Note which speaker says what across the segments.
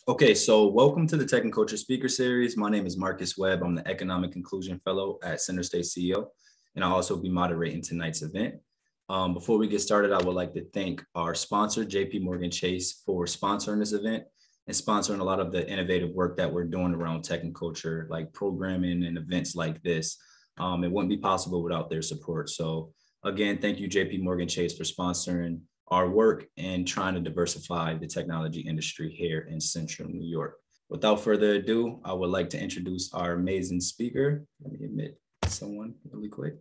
Speaker 1: Okay, so welcome to the Tech and Culture Speaker Series. My name is Marcus Webb. I'm the Economic Inclusion Fellow at Center State CEO, and I'll also be moderating tonight's event. Before we get started, I would like to thank our sponsor, JP Morgan Chase, for sponsoring this event and sponsoring a lot of the innovative work that we're doing around tech and culture, like programming and events like this. It wouldn't be possible without their support. So again, thank you, JP Morgan Chase, for sponsoring our work and trying to diversify the technology industry here in Central New York. Without further ado, I would like to introduce our amazing speaker. Let me admit someone really quick.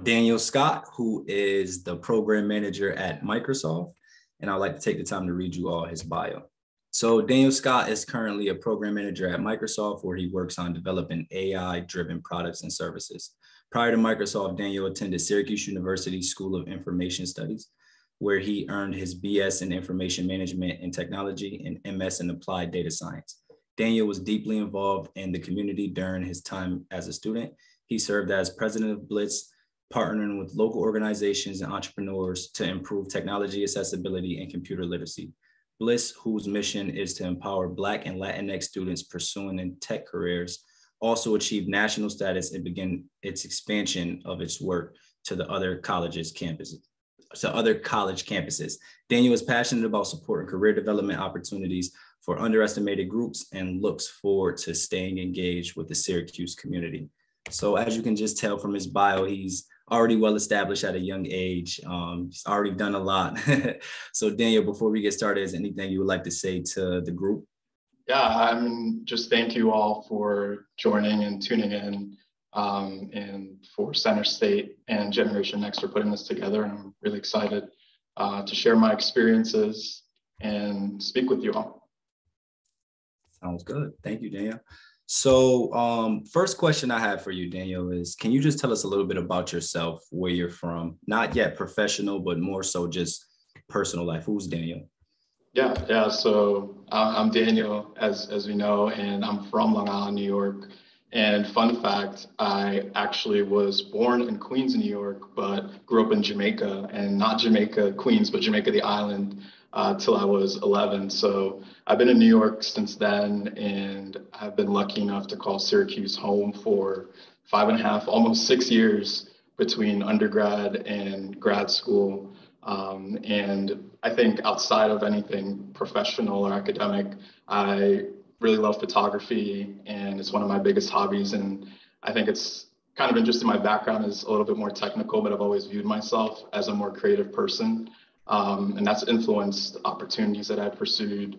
Speaker 1: Daniel Scott, who is the program manager at Microsoft. And I'd like to take the time to read you all his bio. So Daniel Scott is currently a program manager at Microsoft, where he works on developing AI-driven products and services. Prior to Microsoft, Daniel attended Syracuse University School of Information Studies, where he earned his BS in Information Management and Technology and MS in Applied Data Science. Daniel was deeply involved in the community during his time as a student. He served as President of BLISTS, partnering with local organizations and entrepreneurs to improve technology accessibility and computer literacy. BLISS, whose mission is to empower Black and Latinx students pursuing in tech careers, also achieved national status and began its expansion of its work to the other college campuses. Daniel is passionate about supporting career development opportunities for underestimated groups and looks forward to staying engaged with the Syracuse community. So as you can just tell from his bio, he's already well established at a young age. He's already done a lot. So Daniel, before we get started, is anything you would like to say to the group?
Speaker 2: Yeah, just thank you all for joining and tuning in, and for Center State and Generation Next for putting this together. And I'm really excited to share my experiences and speak with you all.
Speaker 1: Sounds good. Thank you, Daniel. So first question I have for you, Daniel, is can you just tell us a little bit about yourself, where you're from? Not yet professional, but more so just personal life. Who's Daniel?
Speaker 2: Yeah. So I'm Daniel, as we know, and I'm from Long Island, New York. And fun fact, I actually was born in Queens, New York, but grew up in Jamaica, and not Jamaica, Queens, but Jamaica, the island, till I was 11. So I've been in New York since then, and I've been lucky enough to call Syracuse home for 5.5, almost 6 years between undergrad and grad school. And I think outside of anything professional or academic, I really love photography, and it's one of my biggest hobbies. And I think it's kind of interesting. My background is a little bit more technical, but I've always viewed myself as a more creative person. And that's influenced opportunities that I've pursued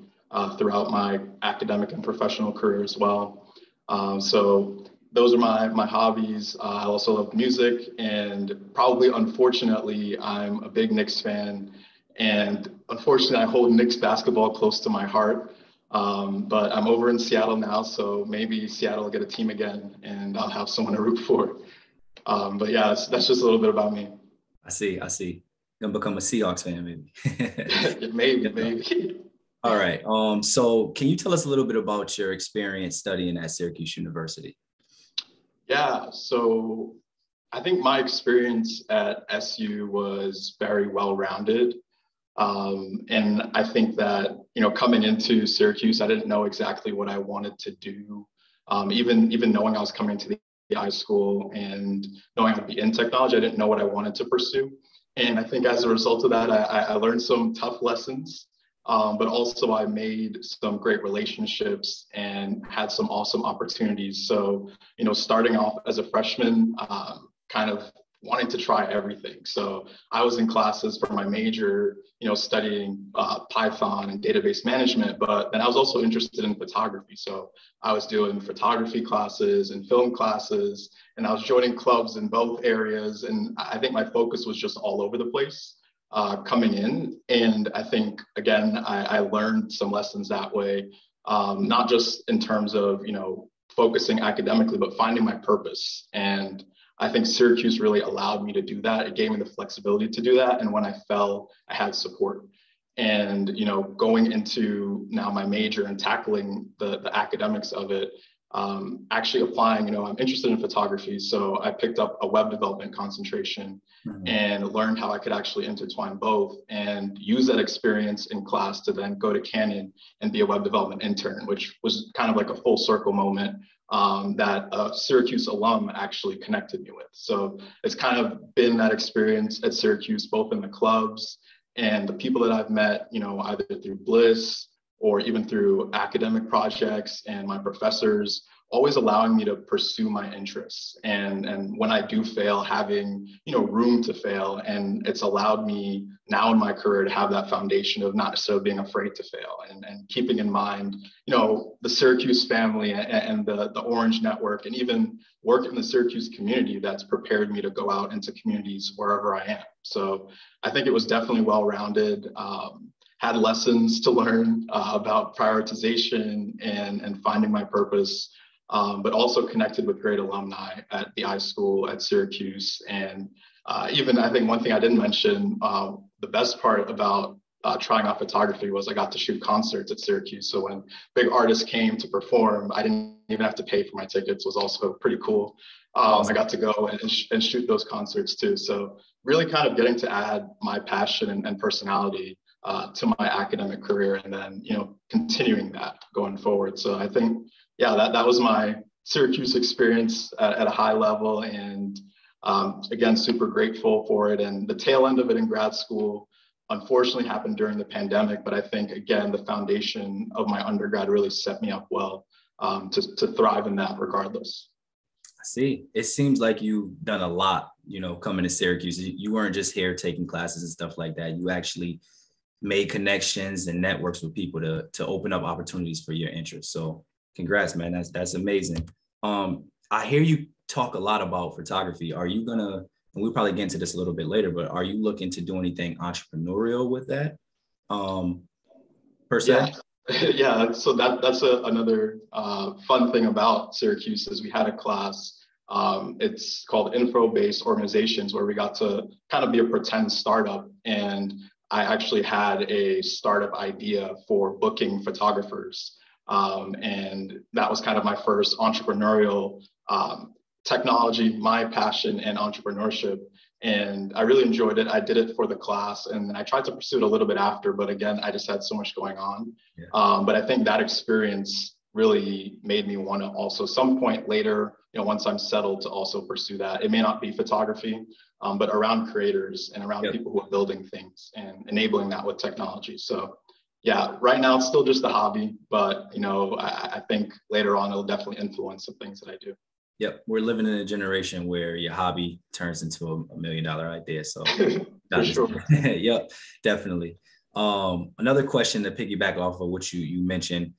Speaker 2: throughout my academic and professional career as well. So those are my hobbies. I also love music, and probably, unfortunately, I'm a big Knicks fan. And unfortunately, I hold Knicks basketball close to my heart. But I'm over in Seattle now, so maybe Seattle will get a team again, and I'll have someone to root for. But yeah, that's just a little bit about me.
Speaker 1: I see. Gonna become a Seahawks fan, maybe.
Speaker 2: maybe.
Speaker 1: All right. So can you tell us a little bit about your experience studying at Syracuse University?
Speaker 2: Yeah, so I think my experience at SU was very well-rounded. And I think that, coming into Syracuse, I didn't know exactly what I wanted to do. Even knowing I was coming to the high school and knowing I'd be in technology, I didn't know what I wanted to pursue. And I think as a result of that, I learned some tough lessons. But also I made some great relationships and had some awesome opportunities. So, starting off as a freshman, kind of wanting to try everything. So I was in classes for my major, studying Python and database management, but then I was also interested in photography. So I was doing photography classes and film classes, and I was joining clubs in both areas. And I think my focus was just all over the place. Coming in. And I think, again, I learned some lessons that way, not just in terms of, focusing academically, but finding my purpose. And I think Syracuse really allowed me to do that. It gave me the flexibility to do that. And when I fell, I had support. And, going into now my major and tackling the academics of it, actually applying, I'm interested in photography. So I picked up a web development concentration and learned how I could actually intertwine both and use that experience in class to then go to Canon and be a web development intern, which was kind of like a full circle moment that a Syracuse alum actually connected me with. So it's kind of been that experience at Syracuse, both in the clubs and the people that I've met, either through BLISTS or even through academic projects and my professors, always allowing me to pursue my interests. And when I do fail, having, room to fail. And it's allowed me now in my career to have that foundation of not necessarily being afraid to fail and keeping in mind, the Syracuse family and the Orange Network, and even work in the Syracuse community that's prepared me to go out into communities wherever I am. So I think it was definitely well-rounded. Had lessons to learn about prioritization and finding my purpose, but also connected with great alumni at the iSchool at Syracuse. And even I think one thing I didn't mention, the best part about trying out photography was I got to shoot concerts at Syracuse. So when big artists came to perform, I didn't even have to pay for my tickets. Was also pretty cool. I got to go and shoot those concerts too. So really kind of getting to add my passion and personality to my academic career, and then continuing that going forward. So I think that was my Syracuse experience at a high level, and again, super grateful for it. And the tail end of it in grad school unfortunately happened during the pandemic, but I think again the foundation of my undergrad really set me up well to thrive in that regardless.
Speaker 1: I see. It seems like you've done a lot, coming to Syracuse. You weren't just here taking classes and stuff like that. You actually made connections and networks with people to open up opportunities for your interests. So congrats, man. That's amazing. I hear you talk a lot about photography. Are you gonna, and we'll probably get into this a little bit later, but are you looking to do anything entrepreneurial with that per se?
Speaker 2: Yeah, so that's another fun thing about Syracuse is we had a class, it's called Info-Based Organizations, where we got to kind of be a pretend startup. And I actually had a startup idea for booking photographers. And that was kind of my first entrepreneurial technology, my passion and entrepreneurship. And I really enjoyed it. I did it for the class, and then I tried to pursue it a little bit after, but again, I just had so much going on. Yeah. But I think that experience really made me want to also some point later, once I'm settled, to also pursue that. It may not be photography, but around creators and around people who are building things and enabling that with technology. So yeah, right now it's still just a hobby, but I think later on it'll definitely influence some things that I do.
Speaker 1: Yep, we're living in a generation where your hobby turns into $1 million idea. So
Speaker 2: for sure.
Speaker 1: Yep, definitely. Another question to piggyback off of what you mentioned,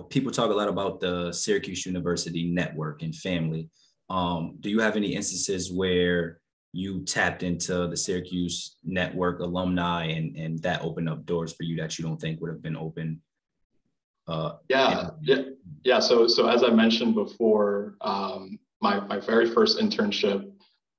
Speaker 1: people talk a lot about the Syracuse University network and family. Do you have any instances where you tapped into the Syracuse network alumni and that opened up doors for you that you don't think would have been open?
Speaker 2: Yeah. So as I mentioned before, my very first internship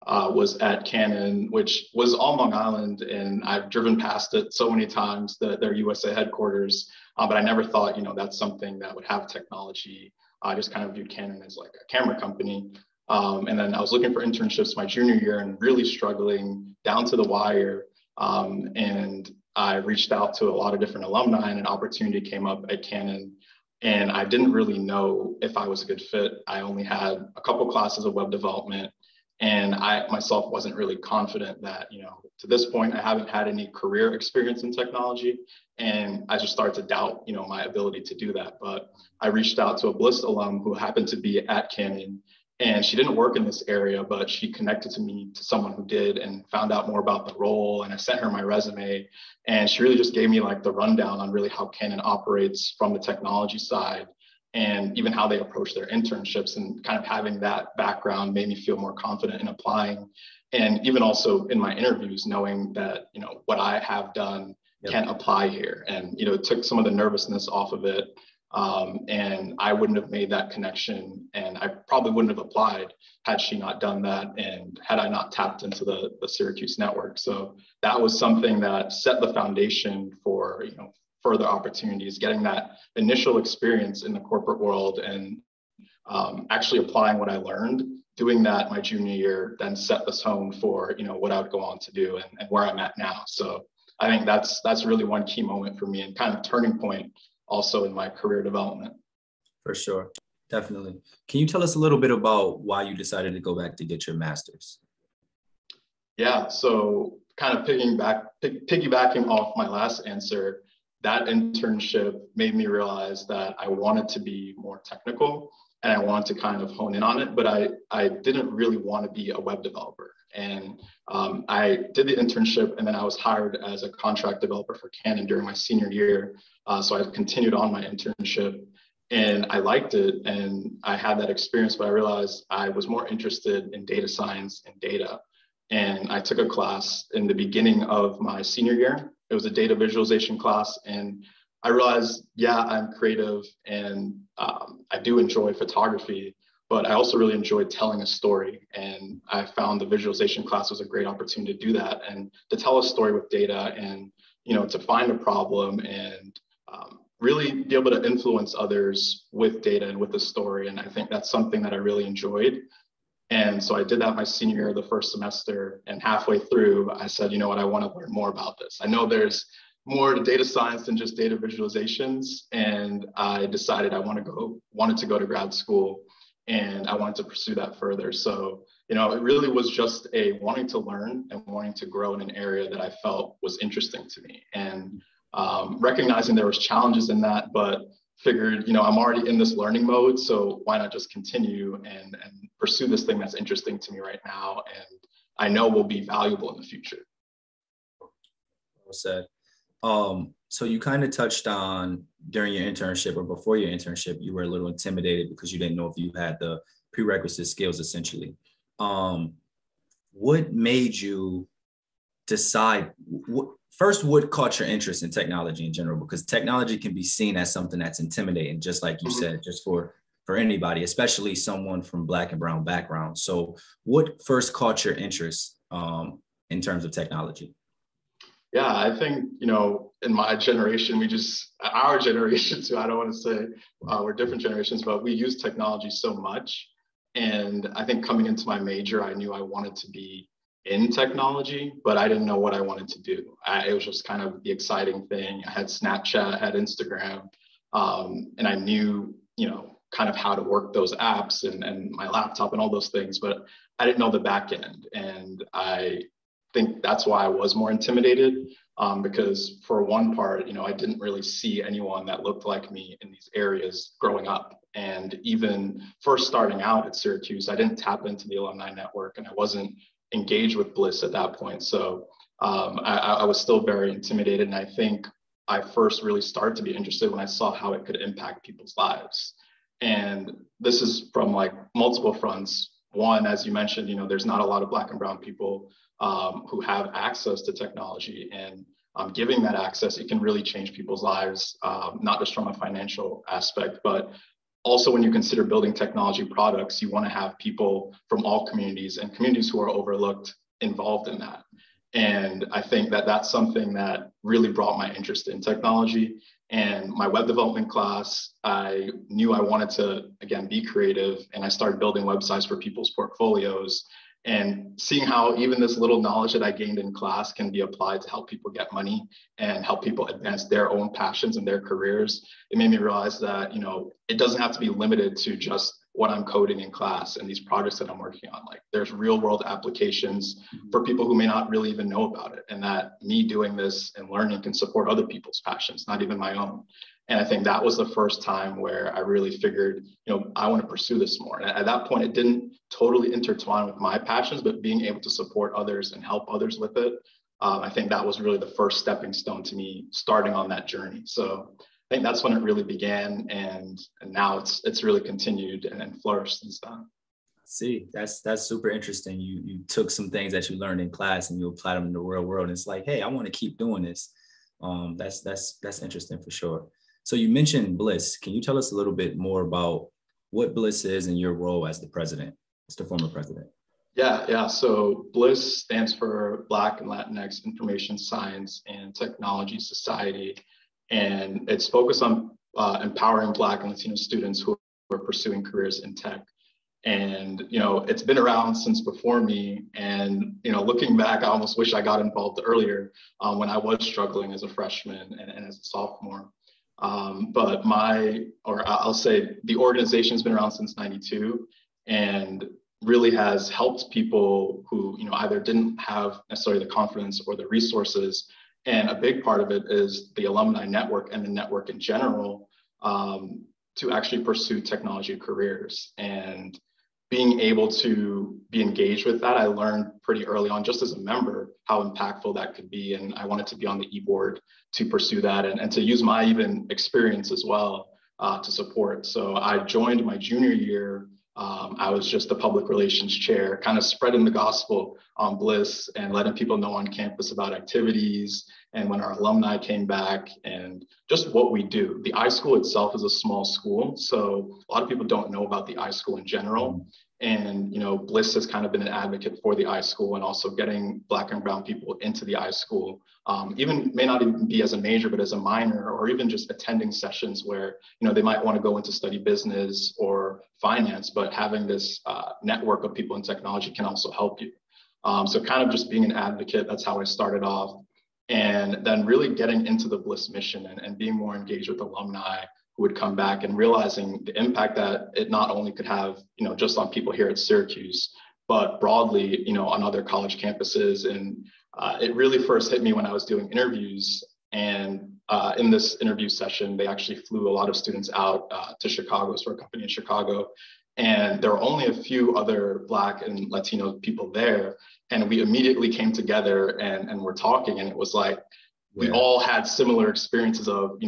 Speaker 2: was at Canon, which was on Long Island, and I've driven past it so many times, their USA headquarters, but I never thought, that's something that would have technology. I just kind of viewed Canon as like a camera company. And then I was looking for internships my junior year and really struggling down to the wire. And I reached out to a lot of different alumni, and an opportunity came up at Canon. And I didn't really know if I was a good fit. I only had a couple classes of web development, and I myself wasn't really confident that, to this point, I haven't had any career experience in technology. And I just started to doubt, my ability to do that. But I reached out to a BLISTS alum who happened to be at Canon. And she didn't work in this area, but she connected to me to someone who did and found out more about the role. And I sent her my resume, and she really just gave me like the rundown on really how Canon operates from the technology side, and even how they approach their internships. And kind of having that background made me feel more confident in applying. And even also in my interviews, knowing that, what I have done can apply here. And, it took some of the nervousness off of it. And I wouldn't have made that connection, and I probably wouldn't have applied had she not done that, and had I not tapped into the Syracuse network. So that was something that set the foundation for, further opportunities, getting that initial experience in the corporate world, and actually applying what I learned, doing that my junior year, then set the tone for, what I would go on to do and where I'm at now. So I think that's really one key moment for me and kind of turning point also in my career development.
Speaker 1: For sure. Definitely. Can you tell us a little bit about why you decided to go back to get your master's?
Speaker 2: Yeah, so kind of piggybacking off my last answer, that internship made me realize that I wanted to be more technical and I wanted to kind of hone in on it, but I didn't really want to be a web developer. And I did the internship and then I was hired as a contract developer for Canon during my senior year. So I continued on my internship and I liked it and I had that experience, but I realized I was more interested in data science and data. And I took a class in the beginning of my senior year. It was a data visualization class. And I realized, yeah, I'm creative and I do enjoy photography, but I also really enjoyed telling a story. And I found the visualization class was a great opportunity to do that and to tell a story with data and, to find a problem and really be able to influence others with data and with the story. And I think that's something that I really enjoyed. And so I did that my senior year, the first semester, and halfway through, I said, you know what, I want to learn more about this. I know there's more to data science than just data visualizations. And I decided I wanted to go to grad school and I wanted to pursue that further. So, it really was just a wanting to learn and wanting to grow in an area that I felt was interesting to me. And recognizing there was challenges in that, but figured, I'm already in this learning mode, so why not just continue and pursue this thing that's interesting to me right now and I know will be valuable in the future.
Speaker 1: Well said. So you kind of touched on during your internship or before your internship, you were a little intimidated because you didn't know if you had the prerequisite skills essentially. What made you decide, what caught your interest in technology in general? Because technology can be seen as something that's intimidating, just like you said, just for anybody, especially someone from Black and brown background. So what first caught your interest in terms of technology?
Speaker 2: Yeah, I think, in my generation, our generation too, I don't want to say we're different generations, but we use technology so much. And I think coming into my major, I knew I wanted to be in technology, but I didn't know what I wanted to do. It was just kind of the exciting thing. I had Snapchat, I had Instagram, and I knew, kind of how to work those apps and my laptop and all those things, but I didn't know the back end. And I think that's why I was more intimidated because for one part, I didn't really see anyone that looked like me in these areas growing up. And even first starting out at Syracuse, I didn't tap into the alumni network and I wasn't engaged with BLISTS at that point. So I was still very intimidated. And I think I first really started to be interested when I saw how it could impact people's lives. And this is from like multiple fronts. One, as you mentioned, there's not a lot of Black and brown people who have access to technology, and giving that access, it can really change people's lives, not just from a financial aspect, but also when you consider building technology products, you want to have people from all communities and communities who are overlooked involved in that. And I think that that's something that really brought my interest in technology. And my web development class, I knew I wanted to, again, be creative. And I started building websites for people's portfolios and seeing how even this little knowledge that I gained in class can be applied to help people get money and help people advance their own passions and their careers. It made me realize that, it doesn't have to be limited to just what I'm coding in class and these projects that I'm working on. Like there's real world applications for people who may not really even know about it, and that me doing this and learning can support other people's passions, not even my own. And I think that was the first time where I really figured, I want to pursue this more. And at that point, it didn't totally intertwine with my passions, but being able to support others and help others with it, I think that was really the first stepping stone to me starting on that journey. So I think that's when it really began, and now it's really continued and flourished since then.
Speaker 1: See, that's super interesting. You took some things that you learned in class and you applied them in the real world. And it's like, hey, I want to keep doing this. That's interesting for sure. So you mentioned BLISTS. Can you tell us a little bit more about what BLISTS is and your role as the president, as the former president?
Speaker 2: Yeah. So BLISTS stands for Black and Latinx Information Science and Technology Society. And it's focused on empowering Black and Latino students who are pursuing careers in tech. And, it's been around since before me. And, looking back, I almost wish I got involved earlier when I was struggling as a freshman and as a sophomore. But I'll say the organization has been around since '92 and really has helped people who, either didn't have necessarily the confidence or the resources. And a big part of it is the alumni network and the network in general to actually pursue technology careers. And being able to be engaged with that, I learned pretty early on, just as a member, how impactful that could be. And I wanted to be on the e-board to pursue that and to use my even experience as well to support. So I joined my junior year. I was just the public relations chair, kind of spreading the gospel on BLISS and letting people know on campus about activities and when our alumni came back and just what we do. The iSchool itself is a small school, so a lot of people don't know about the iSchool in general. And, BLISS has kind of been an advocate for the iSchool and also getting Black and brown people into the iSchool, even may not even be as a major, but as a minor, or even just attending sessions where, they might want to go into study business or finance, but having this network of people in technology can also help you. So kind of just being an advocate, that's how I started off. And then really getting into the BLISS mission and being more engaged with alumni who would come back and realizing the impact that it not only could have, just on people here at Syracuse, but broadly, on other college campuses. And it really first hit me when I was doing interviews. And in this interview session, they actually flew a lot of students out to Chicago, for a company in Chicago. And there were only a few other Black and Latino people there. And we immediately came together and were talking. And it was like, we all had similar experiences of,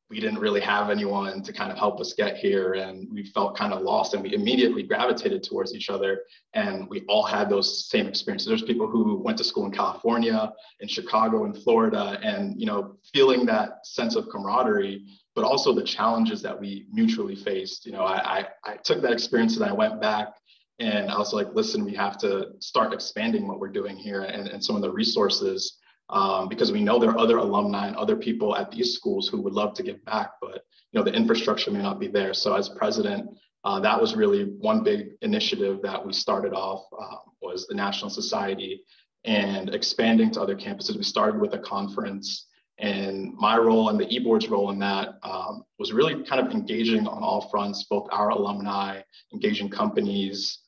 Speaker 2: we didn't really have anyone to kind of help us get here. And we felt kind of lost, and we immediately gravitated towards each other. And we all had those same experiences. There's people who went to school in California, in Chicago, in Florida, and, feeling that sense of camaraderie, but also the challenges that we mutually faced. I took that experience and I went back and I was like, listen, we have to start expanding what we're doing here and some of the resources. Because we know there are other alumni and other people at these schools who would love to give back, but the infrastructure may not be there. So as president, that was really one big initiative that we started off was the National Society and expanding to other campuses. We started with a conference, and my role and the e-board's role in that was really kind of engaging on all fronts, both our alumni, engaging companies,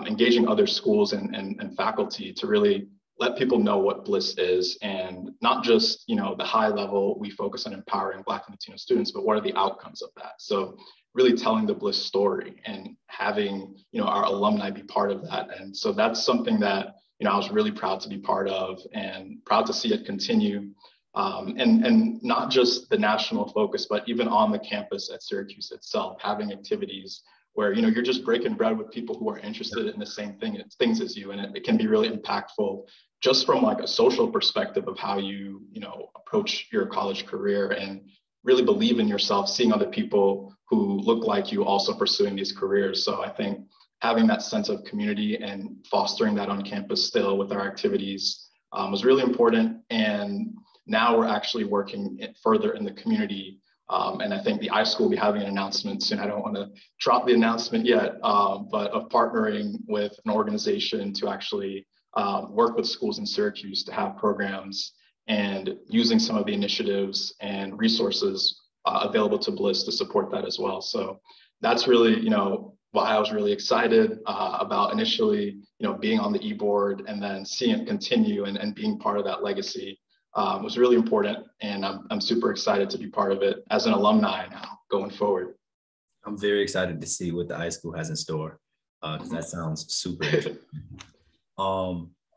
Speaker 2: engaging other schools and faculty to really let people know what BLISS is, and not just, the high level, we focus on empowering Black and Latino students, but what are the outcomes of that? So really telling the BLISS story and having, our alumni be part of that. And so that's something that, I was really proud to be part of and proud to see it continue. And not just the national focus, but even on the campus at Syracuse itself, having activities where, you're just breaking bread with people who are interested in the same things as you. And it can be really impactful just from like a social perspective of how you, approach your college career and really believe in yourself, seeing other people who look like you also pursuing these careers. So I think having that sense of community and fostering that on campus still with our activities was really important. And now we're actually working further in the community. And I think the iSchool will be having an announcement soon. I don't want to drop the announcement yet, but of partnering with an organization to actually work with schools in Syracuse to have programs and using some of the initiatives and resources available to BLISS to support that as well. So that's really, why I was really excited about initially, being on the e-board and then seeing it continue and being part of that legacy was really important. And I'm super excited to be part of it as an alumni now going forward.
Speaker 1: I'm very excited to see what the iSchool has in store because that sounds super interesting.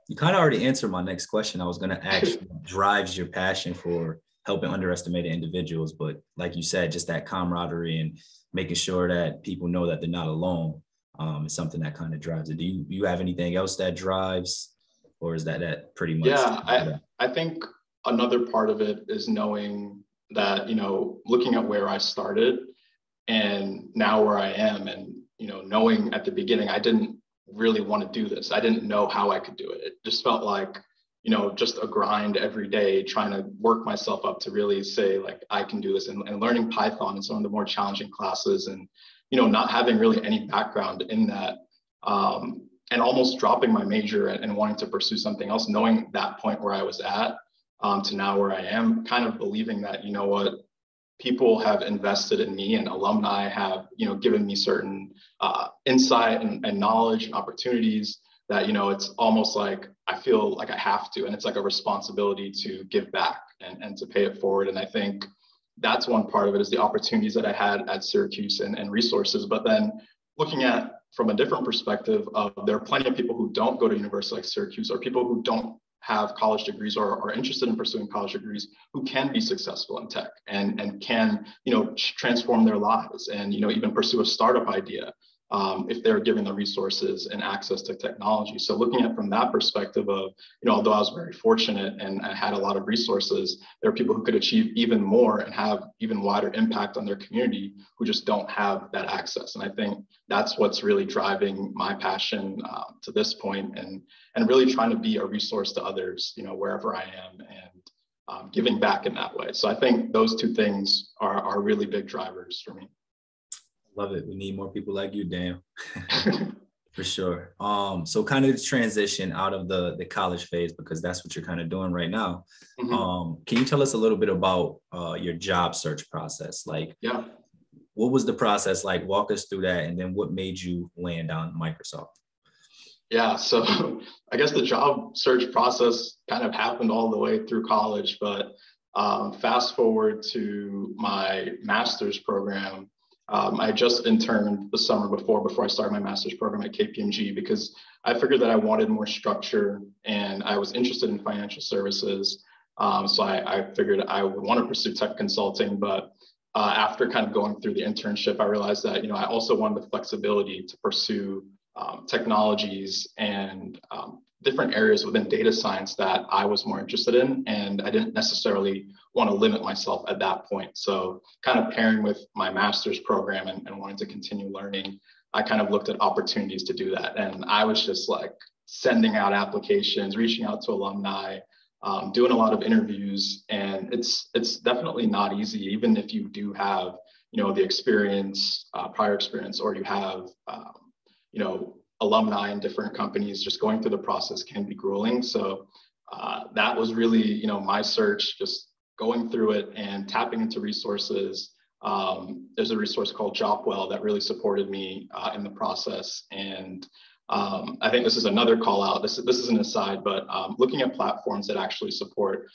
Speaker 1: You kind of already answered my next question. I was going to ask what drives your passion for helping underestimated individuals, but like you said, just that camaraderie and making sure that people know that they're not alone is something that kind of drives it. Do you have anything else that drives, or is that pretty much?
Speaker 2: Yeah, I think another part of it is knowing that, looking at where I started and now where I am, and, knowing at the beginning, I didn't really want to do this. I didn't know how I could do it. It just felt like, just a grind every day, trying to work myself up to really say, like, I can do this, and learning Python in some of the more challenging classes and, not having really any background in that, and almost dropping my major and wanting to pursue something else, knowing that point where I was at, to now where I am, kind of believing that, what, people have invested in me, and alumni have, given me certain insight and knowledge and opportunities that, it's almost like I feel like I have to, and it's like a responsibility to give back and to pay it forward. And I think that's one part of it, is the opportunities that I had at Syracuse and resources. But then looking at from a different perspective, there are plenty of people who don't go to university like Syracuse, or people who don't have college degrees or are interested in pursuing college degrees, who can be successful in tech and can, transform their lives and, even pursue a startup idea, if they're given the resources and access to technology. So looking at from that perspective of, although I was very fortunate and I had a lot of resources, there are people who could achieve even more and have even wider impact on their community who just don't have that access. And I think that's what's really driving my passion to this point, and really trying to be a resource to others, wherever I am, and giving back in that way. So I think those two things are really big drivers for me.
Speaker 1: Love it. We need more people like you, Daniel. For sure. So kind of the transition out of the college phase, because that's what you're kind of doing right now. Mm-hmm. Can you tell us a little bit about your job search process? Like,
Speaker 2: yeah,
Speaker 1: what was the process like? Walk us through that. And then what made you land on Microsoft?
Speaker 2: Yeah, so I guess the job search process kind of happened all the way through college, but fast forward to my master's program. I just interned the summer before I started my master's program at KPMG, because I figured that I wanted more structure and I was interested in financial services. So I figured I would want to pursue tech consulting, but after kind of going through the internship, I realized that, I also wanted the flexibility to pursue technologies and different areas within data science that I was more interested in. And I didn't necessarily want to limit myself at that point. So kind of pairing with my master's program and wanting to continue learning, I kind of looked at opportunities to do that. And I was just like sending out applications, reaching out to alumni, doing a lot of interviews. And it's definitely not easy, even if you do have, the experience, prior experience, or you have, alumni in different companies. Just going through the process can be grueling. So that was really, my search, just going through it and tapping into resources. There's a resource called Jobwell that really supported me in the process. And I think this is another call out. This is an aside, but looking at platforms that actually support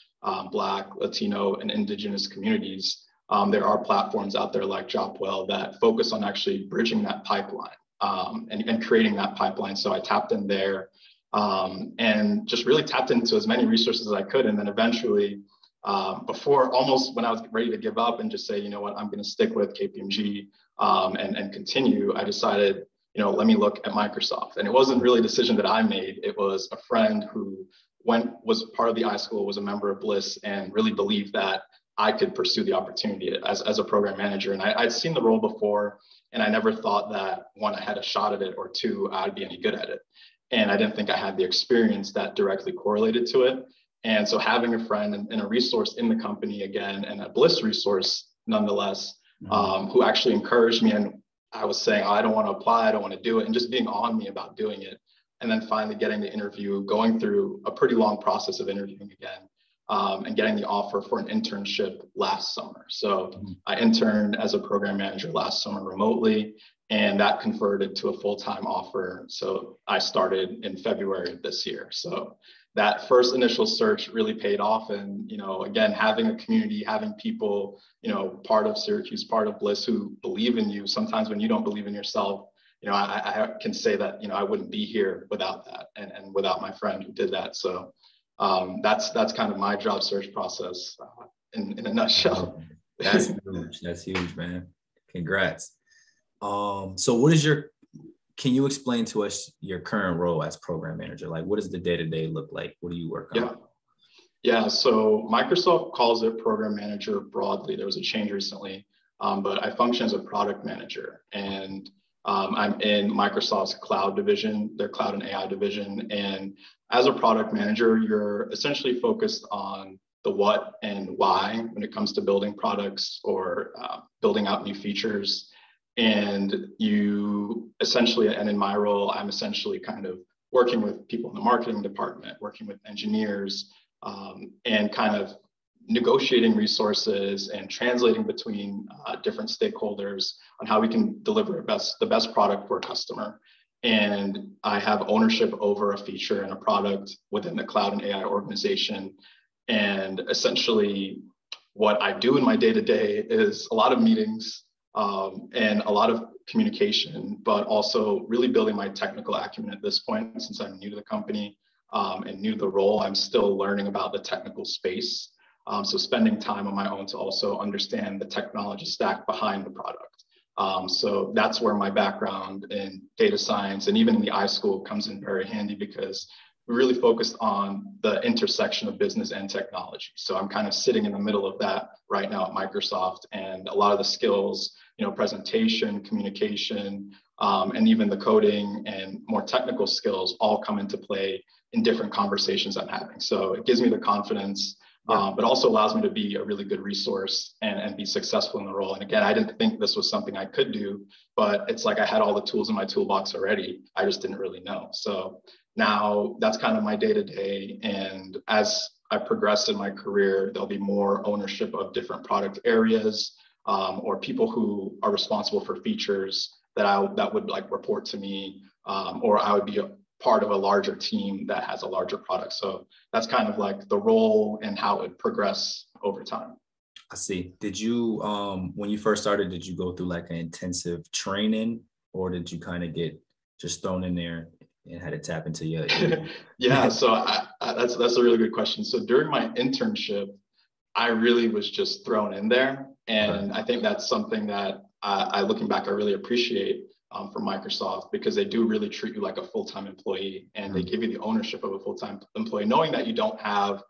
Speaker 2: Black, Latino, and Indigenous communities, there are platforms out there like Jobwell that focus on actually bridging that pipeline. And creating that pipeline. So I tapped in there and just really tapped into as many resources as I could. And then eventually, when I was ready to give up and just say, you know what, I'm going to stick with KPMG and continue, I decided, let me look at Microsoft. And it wasn't really a decision that I made. It was a friend who was part of the iSchool, was a member of BLISTS, and really believed that I could pursue the opportunity as a program manager. And I'd seen the role before, and I never thought that, one, I had a shot at it, or two, I'd be any good at it. And I didn't think I had the experience that directly correlated to it. And so having a friend and a resource in the company again, and a BLISTS resource nonetheless, who actually encouraged me, and I was saying, I don't want to apply, I don't want to do it, and just being on me about doing it. And then finally getting the interview, going through a pretty long process of interviewing again, and getting the offer for an internship last summer. So I interned as a program manager last summer remotely, and that converted to a full-time offer. So I started in February of this year. So that first initial search really paid off. And, again, having a community, having people, part of Syracuse, part of BLISTS, who believe in you. Sometimes when you don't believe in yourself, I can say that, I wouldn't be here without that, and without my friend who did that. So that's kind of my job search process in a nutshell.
Speaker 1: That's huge. That's huge, man. Congrats. So can you explain to us your current role as program manager? Like, what does the day-to-day look like? What do you work on?
Speaker 2: Yeah. So Microsoft calls it program manager broadly. There was a change recently, but I function as a product manager, and I'm in Microsoft's cloud division, their cloud and AI division. And as a product manager, you're essentially focused on the what and why when it comes to building products or building out new features. And you essentially, and in my role, I'm essentially kind of working with people in the marketing department, working with engineers, and kind of negotiating resources and translating between different stakeholders on how we can deliver the best product for a customer. And I have ownership over a feature and a product within the cloud and AI organization. And essentially, what I do in my day-to-day is a lot of meetings and a lot of communication, but also really building my technical acumen at this point. Since I'm new to the company and new to the role, I'm still learning about the technical space. So spending time on my own to also understand the technology stack behind the product. So that's where my background in data science and even in the iSchool comes in very handy, because we really focused on the intersection of business and technology. So I'm kind of sitting in the middle of that right now at Microsoft, and a lot of the skills, presentation, communication, and even the coding and more technical skills all come into play in different conversations I'm having. So it gives me the confidence, but also allows me to be a really good resource and be successful in the role. And again, I didn't think this was something I could do, but it's like I had all the tools in my toolbox already. I just didn't really know. So now that's kind of my day-to-day. And as I progress in my career, there'll be more ownership of different product areas, or people who are responsible for features that would like report to me, or I would be a part of a larger team that has a larger product. So that's kind of like the role and how it progress over time.
Speaker 1: I see. Did you, when you first started, did you go through like an intensive training, or did you kind of get just thrown in there and had to tap into your?
Speaker 2: Yeah, so that's a really good question. So during my internship, I really was just thrown in there. And I think that's something that looking back, I really appreciate from Microsoft, because they do really treat you like a full-time employee, and they give you the ownership of a full-time employee, knowing that you don't have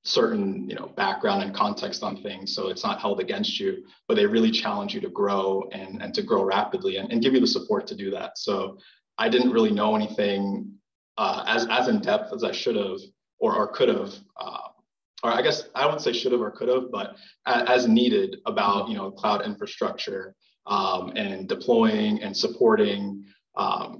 Speaker 2: certain background and context on things, so it's not held against you, but they really challenge you to grow and to grow rapidly and give you the support to do that. So I didn't really know anything as in depth as I should have or could have, or I guess I wouldn't say should have or could have, but as needed about cloud infrastructure and deploying and supporting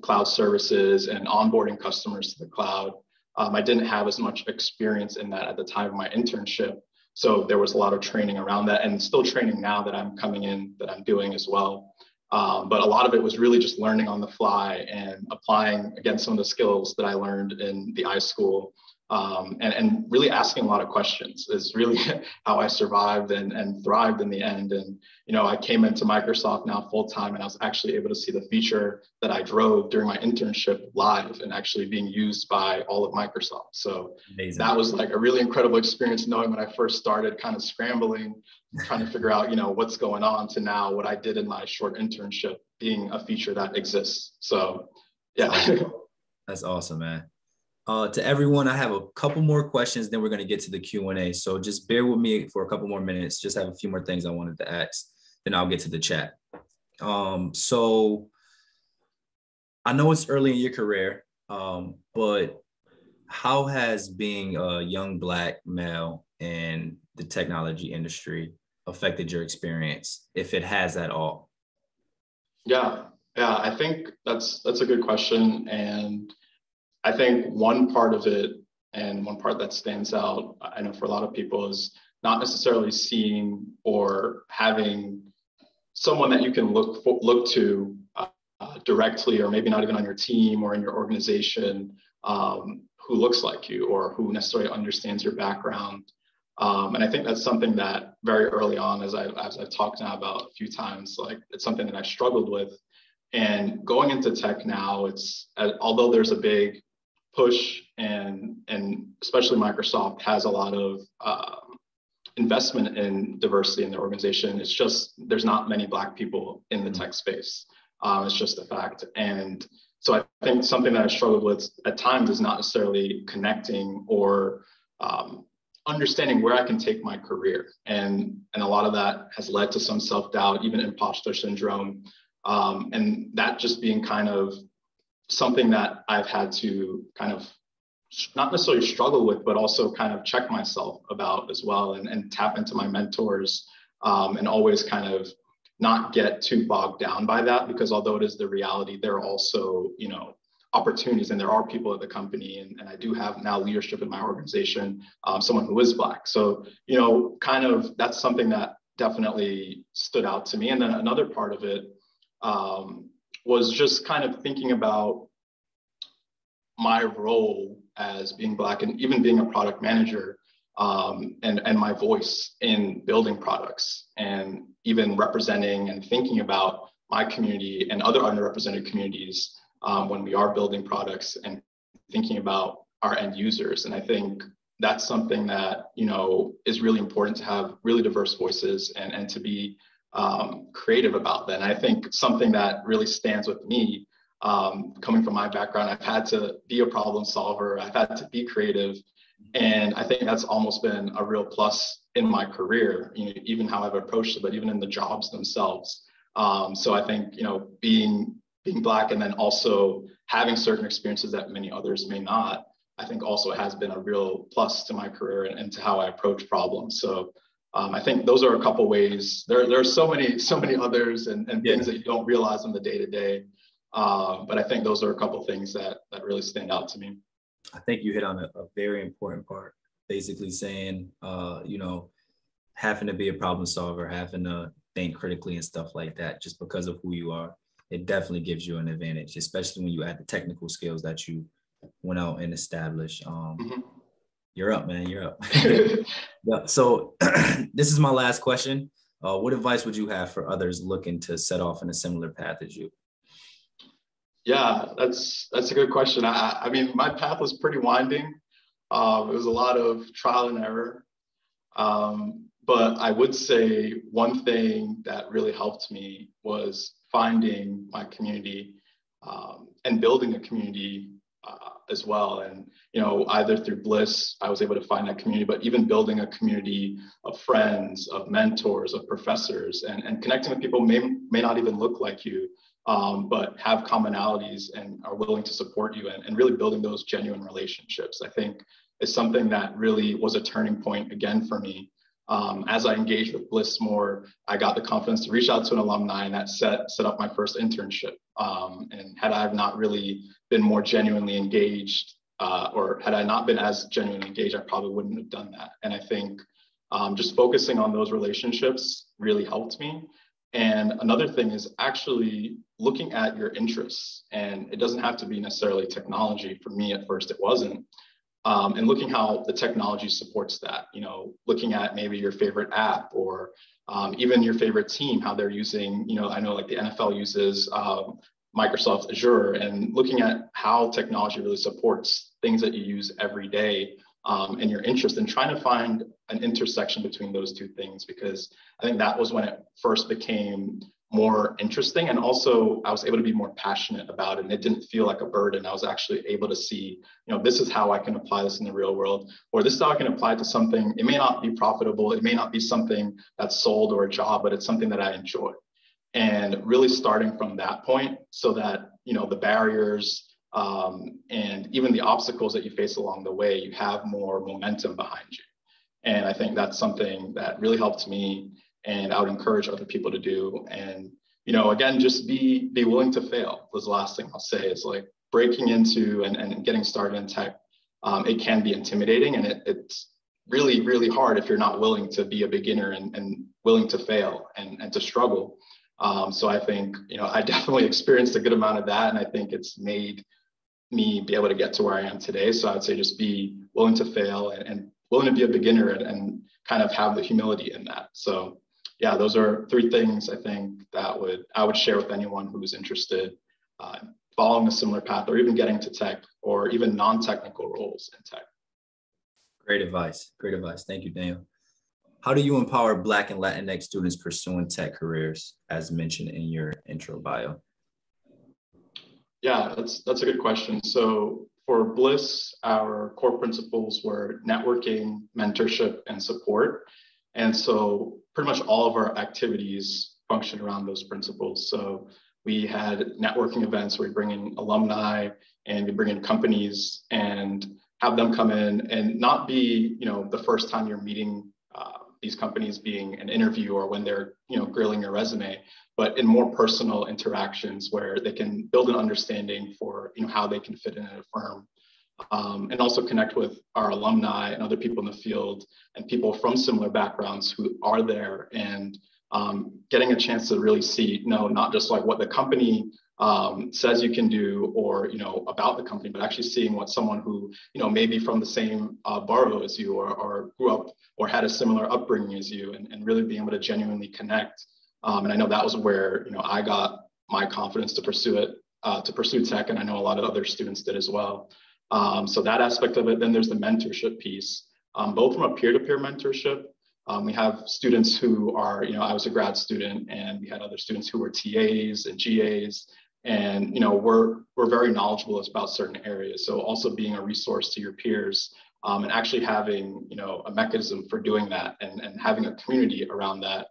Speaker 2: cloud services and onboarding customers to the cloud. I didn't have as much experience in that at the time of my internship. So there was a lot of training around that, and still training now that I'm coming in, that I'm doing as well. But a lot of it was really just learning on the fly and applying, again, some of the skills that I learned in the iSchool, and really asking a lot of questions is really how I survived and thrived in the end. And, I came into Microsoft now full time, and I was actually able to see the feature that I drove during my internship live and actually being used by all of Microsoft. So amazing. That was like a really incredible experience, knowing when I first started kind of scrambling, trying to figure out, what's going on, to now what I did in my short internship being a feature that exists. So yeah.
Speaker 1: That's awesome, man. To everyone, I have a couple more questions, then we're going to get to the Q&A. So just bear with me for a couple more minutes. Just have a few more things I wanted to ask, then I'll get to the chat. So I know it's early in your career, but how has being a young Black male in the technology industry affected your experience, if it has at all?
Speaker 2: Yeah, I think that's a good question. And I think one part of it, and one part that stands out, I know for a lot of people, is not necessarily seeing or having someone that you can look to directly, or maybe not even on your team or in your organization, who looks like you or who necessarily understands your background. And I think that's something that very early on, as I've talked now about a few times, like it's something that I struggled with. And going into tech now, it's although there's a big push and especially Microsoft has a lot of investment in diversity in their organization, it's just there's not many Black people in the tech space. It's just a fact. And so I think something that I struggled with at times is not necessarily connecting or understanding where I can take my career. And a lot of that has led to some self-doubt, even imposter syndrome. And that just being kind of something that I've had to kind of not necessarily struggle with, but also kind of check myself about as well, and tap into my mentors, and always kind of not get too bogged down by that, because although it is the reality, there are also, opportunities, and there are people at the company, and I do have now leadership in my organization, someone who is Black. So, kind of that's something that definitely stood out to me. And then another part of it was just kind of thinking about my role as being Black and even being a product manager, and my voice in building products, and even representing and thinking about my community and other underrepresented communities when we are building products and thinking about our end users. And I think that's something that, is really important, to have really diverse voices and to be creative about that. And I think something that really stands with me, coming from my background, I've had to be a problem solver, I've had to be creative. And I think that's almost been a real plus in my career, even how I've approached it, but even in the jobs themselves. So I think, being Black and then also having certain experiences that many others may not, I think also has been a real plus to my career and to how I approach problems. So I think those are a couple ways. There are so many others and things that you don't realize in the day-to-day. But I think those are a couple things that really stand out to me.
Speaker 1: I think you hit on a very important part, basically saying, having to be a problem solver, having to think critically and stuff like that, just because of who you are. It definitely gives you an advantage, especially when you add the technical skills that you went out and established. You're up, man. You're up. Yeah. So this is my last question. What advice would you have for others looking to set off in a similar path as you?
Speaker 2: Yeah, that's a good question. I mean, my path was pretty winding. It was a lot of trial and error. But I would say one thing that really helped me was finding my community and building a community as well. And, either through BLISS, I was able to find that community, but even building a community of friends, of mentors, of professors, and connecting with people may not even look like you, but have commonalities and are willing to support you, and really building those genuine relationships, I think is something that really was a turning point again for me. As I engaged with BLISS more, I got the confidence to reach out to an alumni, and that set up my first internship. And had I not really been more genuinely engaged, or had I not been as genuinely engaged, I probably wouldn't have done that. And I think just focusing on those relationships really helped me. And another thing is actually looking at your interests. And it doesn't have to be necessarily technology. For me, at first, it wasn't. And looking how the technology supports that, looking at maybe your favorite app, or even your favorite team, how they're using, I know like the NFL uses Microsoft Azure, and looking at how technology really supports things that you use every day, and your interest, and trying to find an intersection between those two things, because I think that was when it first became more interesting. And also I was able to be more passionate about it, and it didn't feel like a burden. I was actually able to see, this is how I can apply this in the real world, or this is how I can apply it to something. It may not be profitable. It may not be something that's sold or a job, but it's something that I enjoy. And really starting from that point, so that, the barriers and even the obstacles that you face along the way, you have more momentum behind you. And I think that's something that really helped me, and I would encourage other people to do. And, again, just be willing to fail was the last thing I'll say. Is like breaking into and getting started in tech. It can be intimidating, and it's really, really hard if you're not willing to be a beginner and willing to fail and to struggle. So I think, I definitely experienced a good amount of that, and I think it's made me be able to get to where I am today. So I'd say just be willing to fail and willing to be a beginner and kind of have the humility in that. So yeah, those are three things I think that I would share with anyone who's interested following a similar path, or even getting to tech, or even non-technical roles in tech.
Speaker 1: Great advice. Great advice. Thank you, Daniel. How do you empower Black and Latinx students pursuing tech careers, as mentioned in your intro bio?
Speaker 2: Yeah, that's a good question. So for BLISS, our core principles were networking, mentorship, and support. And so pretty much all of our activities function around those principles. So we had networking events where we bring in alumni and we bring in companies and have them come in and not be, the first time you're meeting these companies being an interview or when they're, grilling your resume, but in more personal interactions where they can build an understanding for, how they can fit in at a firm. And also connect with our alumni and other people in the field and people from similar backgrounds who are there, and getting a chance to really see, not just like what the company says you can do or, about the company, but actually seeing what someone who, maybe from the same borough as you or grew up or had a similar upbringing as you, and really being able to genuinely connect. And I know that was where, I got my confidence to pursue it, to pursue tech. And I know a lot of other students did as well. So that aspect of it. Then there's the mentorship piece, both from a peer-to-peer mentorship. We have students who are, I was a grad student, and we had other students who were TAs and GAs, and we're very knowledgeable about certain areas. So also being a resource to your peers, and actually having a mechanism for doing that, and having a community around that,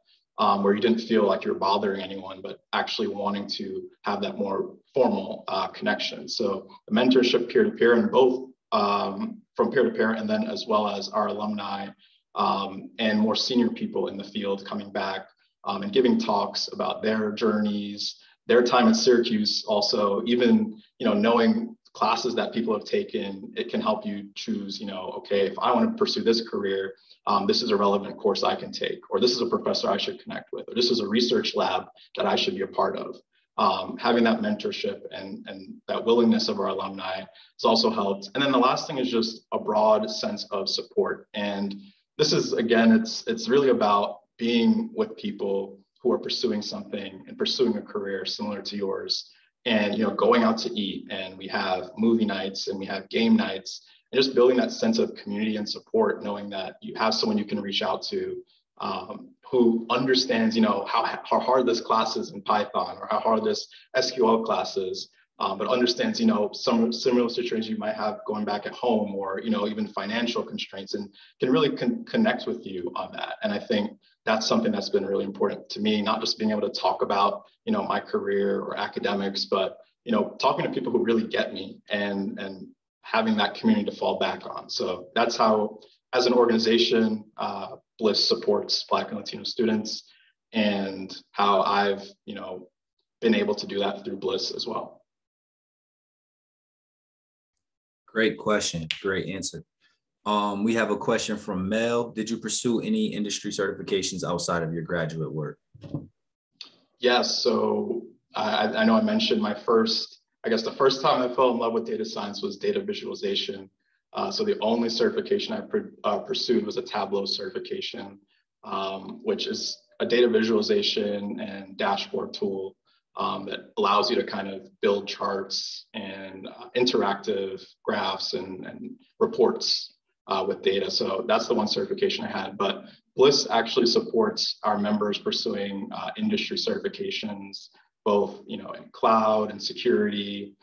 Speaker 2: where you didn't feel like you're bothering anyone, but actually wanting to have that more formal connection. So the mentorship peer-to-peer, and both from peer-to-peer, and then as well as our alumni and more senior people in the field coming back and giving talks about their journeys, their time at Syracuse. Also, even knowing classes that people have taken, it can help you choose, okay, if I want to pursue this career, this is a relevant course I can take, or this is a professor I should connect with, or this is a research lab that I should be a part of. Having that mentorship and that willingness of our alumni has also helped. And then the last thing is just a broad sense of support. And this is, again, it's really about being with people who are pursuing something and pursuing a career similar to yours, and going out to eat, and we have movie nights and we have game nights, and just building that sense of community and support, knowing that you have someone you can reach out to, who understands, how hard this class is in Python, or how hard this SQL class is, but understands, some similar situations you might have going back at home, or, even financial constraints, and can really connect with you on that. And I think that's something that's been really important to me, not just being able to talk about, my career or academics, but, talking to people who really get me, and having that community to fall back on. So that's how, as an organization, BLISTS supports Black and Latino students, and how I've, been able to do that through BLISTS as well.
Speaker 1: Great question. Great answer. We have a question from Mel. Did you pursue any industry certifications outside of your graduate work?
Speaker 2: Yes. So I know I mentioned the first time I fell in love with data science was data visualization. So the only certification I pursued was a Tableau certification, which is a data visualization and dashboard tool that allows you to kind of build charts and interactive graphs and reports with data. So that's the one certification I had. But BLISTS actually supports our members pursuing industry certifications, both in cloud and security,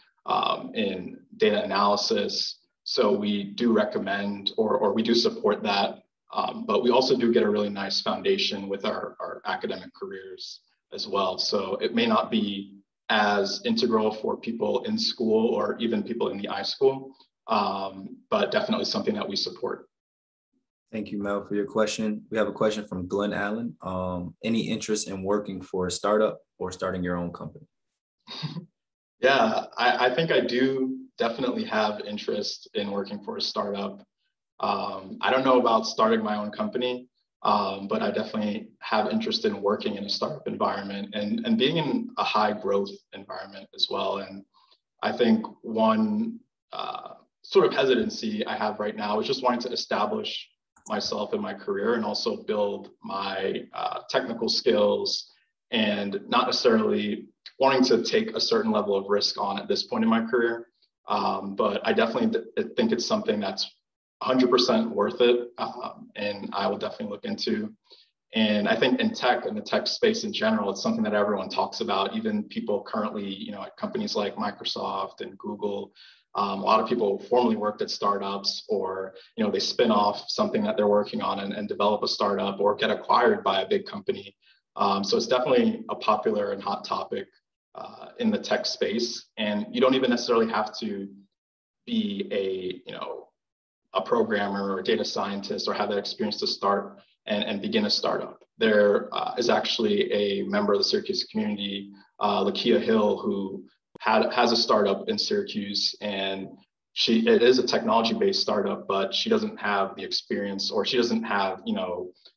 Speaker 2: in data analysis. So we do recommend, or we do support that. But we also do get a really nice foundation with our academic careers as well. So it may not be as integral for people in school or even people in the iSchool, but definitely something that we support.
Speaker 1: Thank you, Mel, for your question. We have a question from Glenn Allen. Any interest in working for a startup or starting your own company?
Speaker 2: Yeah, I think I do definitely have interest in working for a startup. I don't know about starting my own company, but I definitely have interest in working in a startup environment and being in a high growth environment as well. And I think one sort of hesitancy I have right now is just wanting to establish myself in my career and also build my technical skills, and not necessarily wanting to take a certain level of risk on at this point in my career. But I definitely think it's something that's 100% worth it, and I will definitely look into. And I think in tech and the tech space in general, it's something that everyone talks about, even people currently, at companies like Microsoft and Google. A lot of people formerly worked at startups, or they spin off something that they're working on and develop a startup, or get acquired by a big company. So it's definitely a popular and hot topic in the tech space. And you don't even necessarily have to be a programmer or a data scientist or have that experience to start and begin a startup. There is actually a member of the Syracuse community, Lakia Hill, who has a startup in Syracuse, and it is a technology-based startup, but she doesn't have the experience, or she doesn't have,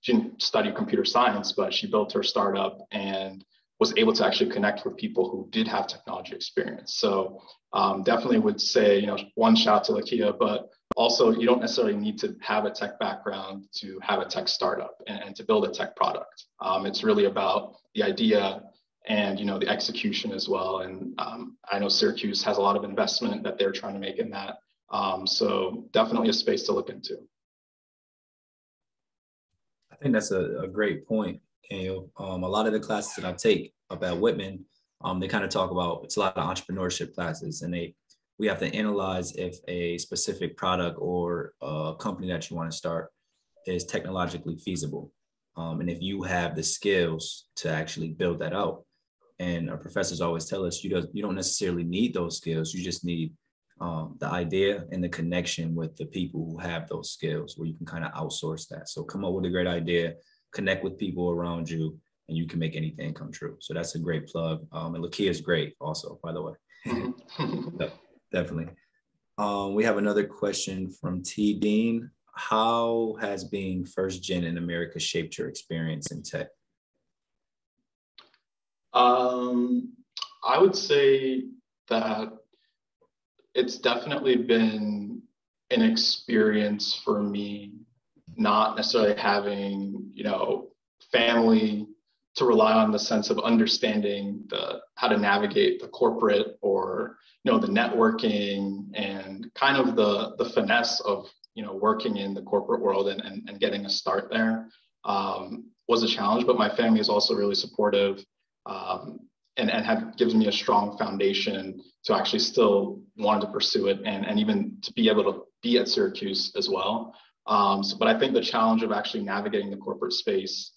Speaker 2: she didn't study computer science, but she built her startup and was able to actually connect with people who did have technology experience. So definitely would say, one shout to Lakia, but also you don't necessarily need to have a tech background to have a tech startup and to build a tech product. It's really about the idea and the execution as well. And I know Syracuse has a lot of investment that they're trying to make in that. So definitely a space to look into.
Speaker 1: I think that's a great point, Daniel. A lot of the classes that I take up at Whitman, they kind of talk about, it's a lot of entrepreneurship classes, and we have to analyze if a specific product or a company that you want to start is technologically feasible. And if you have the skills to actually build that out. And our professors always tell us you don't necessarily need those skills. You just need the idea and the connection with the people who have those skills, where you can kind of outsource that. So come up with a great idea, connect with people around you, and you can make anything come true. So that's a great plug. And Lakia is great also, by the way. Yep, definitely. We have another question from T. Dean. How has being first gen in America shaped your experience in tech?
Speaker 2: I would say that it's definitely been an experience for me, not necessarily having, family to rely on, the sense of understanding how to navigate the corporate or, the networking and kind of the finesse of, working in the corporate world and getting a start there was a challenge, but my family is also really supportive. And gives me a strong foundation to actually still want to pursue it and even to be able to be at Syracuse as well. But I think the challenge of actually navigating the corporate space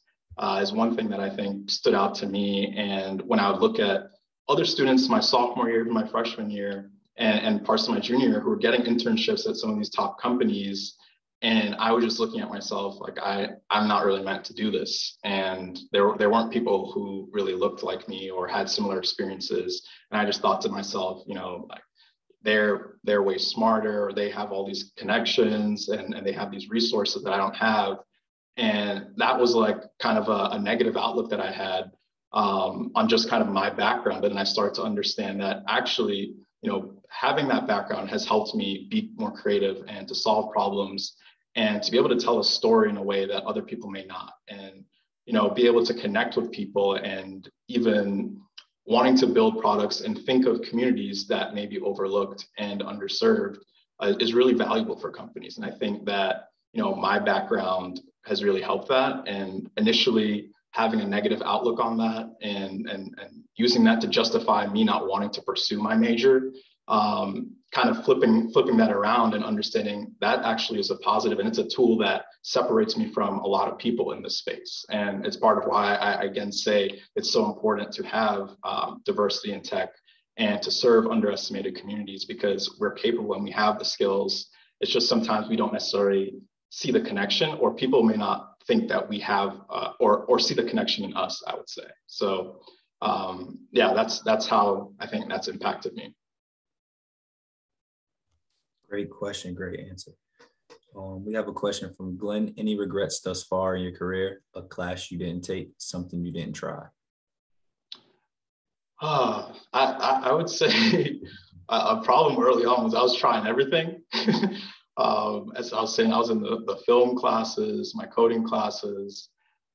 Speaker 2: is one thing that I think stood out to me. And when I would look at other students my sophomore year, my freshman year, and parts of my junior year who were getting internships at some of these top companies, and I was just looking at myself like, I'm not really meant to do this. And there weren't people who really looked like me or had similar experiences. And I just thought to myself, like they're way smarter, or they have all these connections and they have these resources that I don't have. And that was like kind of a negative outlook that I had on just kind of my background. But then I started to understand that actually, having that background has helped me be more creative and to solve problems and to be able to tell a story in a way that other people may not, and be able to connect with people, and even wanting to build products and think of communities that may be overlooked and underserved is really valuable for companies. And I think that my background has really helped that. And initially having a negative outlook on that and using that to justify me not wanting to pursue my major, kind of flipping that around and understanding that actually is a positive, and it's a tool that separates me from a lot of people in this space. And it's part of why I again say it's so important to have diversity in tech and to serve underestimated communities, because we're capable and we have the skills. It's just sometimes we don't necessarily see the connection, or people may not think that we have or see the connection in us, I would say. So yeah, that's how I think that's impacted me.
Speaker 1: Great question, great answer. We have a question from Glenn. Any regrets thus far in your career? A class you didn't take, something you didn't try?
Speaker 2: I would say a problem early on was I was trying everything. As I was saying, I was in the film classes, my coding classes.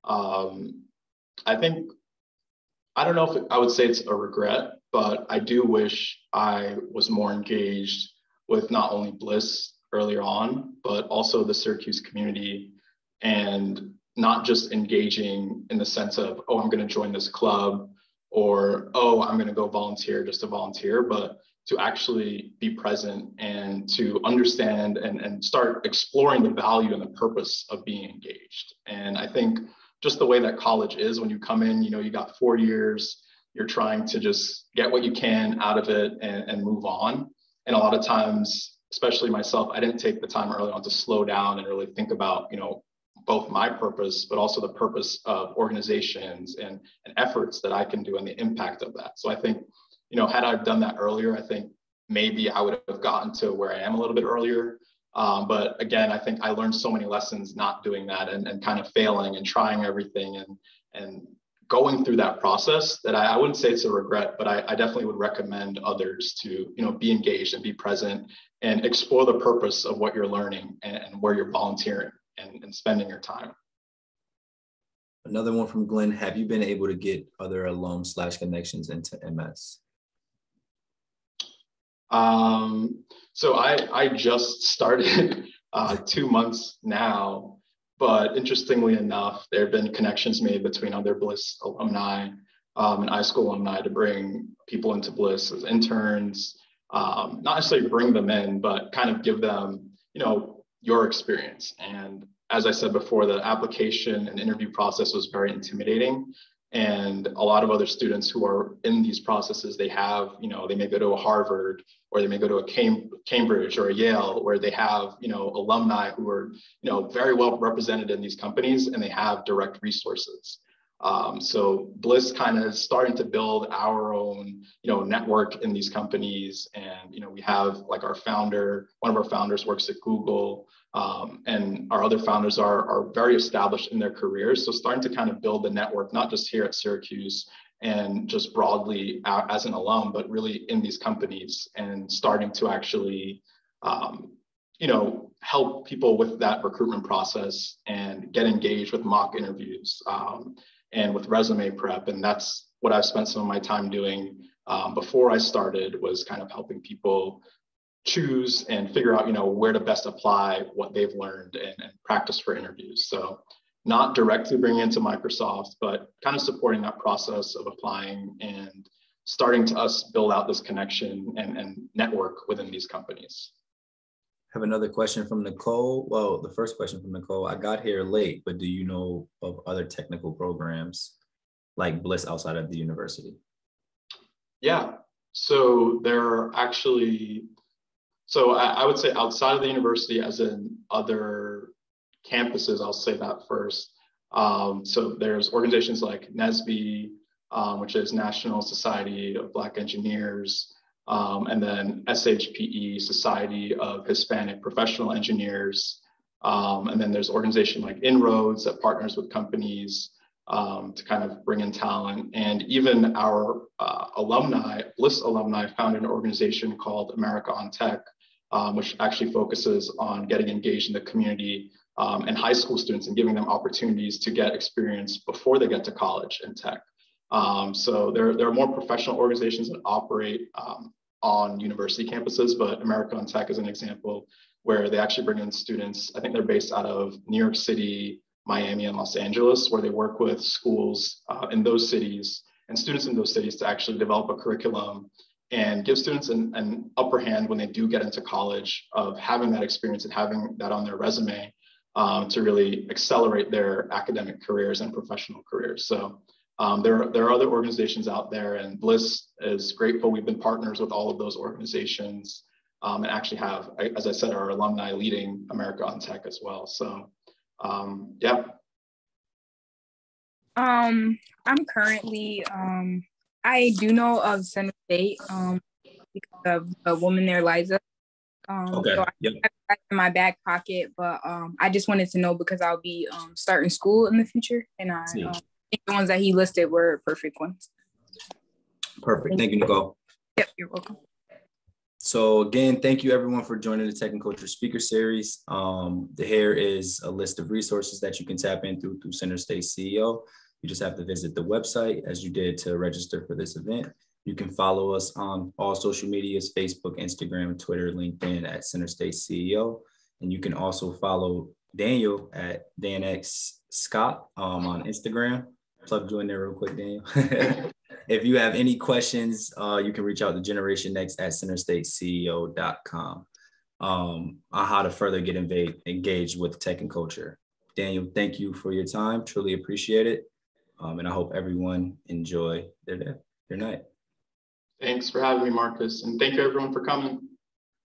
Speaker 2: I think, I don't know if I would say it's a regret, but I do wish I was more engaged with not only BLISTS earlier on, but also the Syracuse community, and not just engaging in the sense of, oh, I'm going to join this club, or, oh, I'm going to go volunteer just to volunteer, but to actually be present and to understand and start exploring the value and the purpose of being engaged. And I think just the way that college is, when you come in, you got 4 years, you're trying to just get what you can out of it and move on. And a lot of times, especially myself, I didn't take the time early on to slow down and really think about, both my purpose, but also the purpose of organizations and efforts that I can do and the impact of that. So I think, had I done that earlier, I think maybe I would have gotten to where I am a little bit earlier. But again, I think I learned so many lessons not doing that and kind of failing and trying everything and going through that process that I wouldn't say it's a regret, but I definitely would recommend others to, be engaged and be present and explore the purpose of what you're learning and where you're volunteering and spending your time.
Speaker 1: Another one from Glenn. Have you been able to get other alum/connections into MS?
Speaker 2: So I just started 2 months now, but interestingly enough, there have been connections made between other BLISS alumni and iSchool alumni to bring people into BLISS as interns, not necessarily bring them in, but kind of give them, your experience. And as I said before, the application and interview process was very intimidating. And a lot of other students who are in these processes, they have, they may go to a Harvard or they may go to a Cambridge or a Yale, where they have, alumni who are, very well represented in these companies and they have direct resources. So BLISS kind of is starting to build our own, network in these companies. And, we have like our founder, one of our founders works at Google. And our other founders are very established in their careers. So starting to kind of build the network, not just here at Syracuse and just broadly as an alum, but really in these companies and starting to actually, help people with that recruitment process and get engaged with mock interviews and with resume prep. And that's what I've spent some of my time doing before I started, was kind of helping people choose and figure out, where to best apply what they've learned and practice for interviews. So not directly bringing into Microsoft, but kind of supporting that process of applying and starting to us build out this connection and network within these companies.
Speaker 1: I have another question from Nicole. Well, the first question from Nicole, I got here late, but do you know of other technical programs like BLISS outside of the university?
Speaker 2: Yeah, so there are actually, so I would say outside of the university, as in other campuses, I'll say that first. So there's organizations like NSBE, which is National Society of Black Engineers, and then SHPE, Society of Hispanic Professional Engineers. And then there's organization like Inroads that partners with companies to kind of bring in talent. And even our alumni, BLISS alumni, founded an organization called America on Tech, which actually focuses on getting engaged in the community and high school students and giving them opportunities to get experience before they get to college in tech. So there are more professional organizations that operate on university campuses, but America on Tech is an example where they actually bring in students. I think they're based out of New York City, Miami, and Los Angeles, where they work with schools in those cities and students in those cities to actually develop a curriculum and give students an upper hand when they do get into college of having that experience and having that on their resume to really accelerate their academic careers and professional careers. So there are other organizations out there, and BLISS is grateful. We've been partners with all of those organizations and actually have, as I said, our alumni leading America on Tech as well. So yeah.
Speaker 3: I'm currently, I do know of Center State because of a woman there, Liza.
Speaker 1: Okay.
Speaker 3: So I have that in my back pocket, but I just wanted to know because I'll be starting school in the future, and I think the ones that he listed were perfect ones.
Speaker 1: Perfect. Thank you, Nicole.
Speaker 3: Yep, you're welcome.
Speaker 1: So again, thank you everyone for joining the Tech and Culture Speaker Series. Here is a list of resources that you can tap in through Center State CEO. You just have to visit the website as you did to register for this event. You can follow us on all social medias, Facebook, Instagram, Twitter, LinkedIn at Center State CEO. And you can also follow Daniel at DanX Scott on Instagram. Plug you in there real quick, Daniel. If you have any questions, you can reach out to Generation Next at centerstateceo.com on how to further get engaged with tech and culture. Daniel, thank you for your time. Truly appreciate it. And I hope everyone enjoy their night.
Speaker 2: Thanks for having me, Marcus. And thank you everyone for coming.